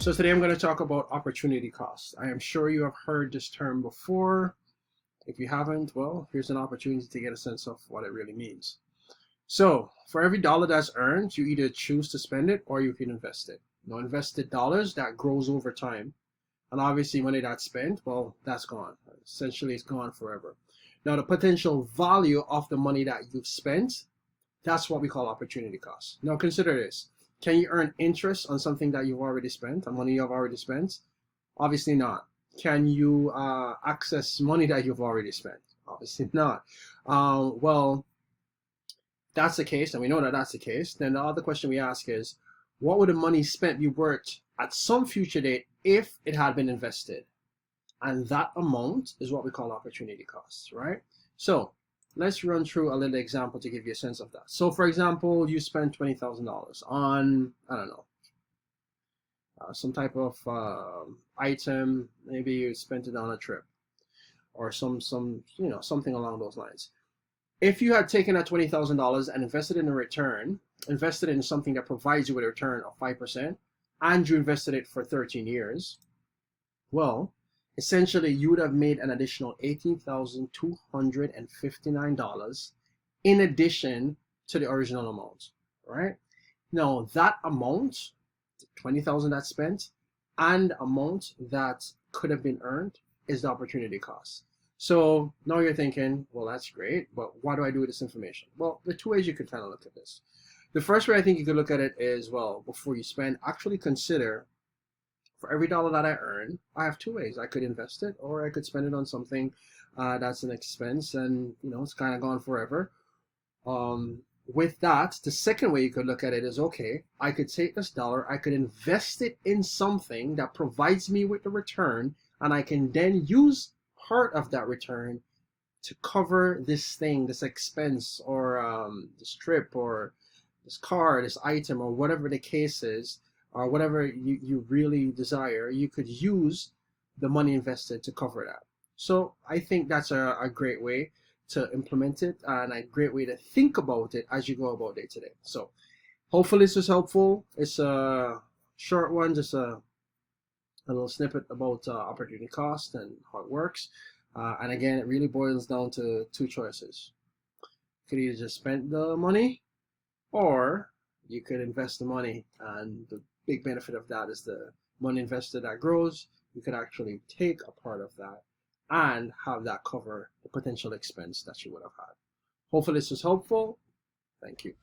So today I'm going to talk about opportunity cost. I am sure you have heard this term before. If you haven't, well, here's an opportunity to get a sense of what it really means. So for every dollar that's earned, you either choose to spend it or you can invest it. Now, invested dollars, that grows over time. And obviously money that's spent, well, that's gone. Essentially, it's gone forever. Now, the potential value of the money that you've spent, that's what we call opportunity cost. Now, consider this. Can you earn interest on something that you've already spent, on money you've already spent? Obviously not. Can you access money that you've already spent? Obviously not. Well, that's the case, and we know that that's the case. Then the other question we ask is, what would the money spent be worth at some future date if it had been invested? And that amount is what we call opportunity costs, right? So let's run through a little example to give you a sense of that. So for example, you spend $20,000 on, I don't know, some type of item. Maybe you spent it on a trip or something along those lines. If you had taken that $20,000 and invested in a return, invested in something that provides you with a return of 5%, and you invested it for 13 years, well, essentially you would have made an additional $18,259 in addition to the original amount, right? Now that amount, 20,000 that's spent, and amount that could have been earned is the opportunity cost. So now you're thinking, well, that's great, but what do I do with this information? Well, there are two ways you could kind of look at this. The first way I think you could look at it is, well, before you spend, actually consider, for every dollar that I earn, I have two ways. I could invest it or I could spend it on something that's an expense and, it's kind of gone forever. With that, the second way you could look at it is, okay, I could take this dollar, I could invest it in something that provides me with the return, and I can then use part of that return to cover this thing, this expense, or this trip, or this car, this item, or whatever the case is, or whatever you really desire. You could use the money invested to cover that. So I think that's a great way to implement it and a great way to think about it as you go about day to day. So hopefully this was helpful. It's a short one, just a little snippet about opportunity cost and how it works. And again, it really boils down to two choices. You could either just spend the money or you could invest the money, and the big benefit of that is the money invested that grows. You could actually take a part of that and have that cover the potential expense that you would have had. Hopefully this was helpful. Thank you.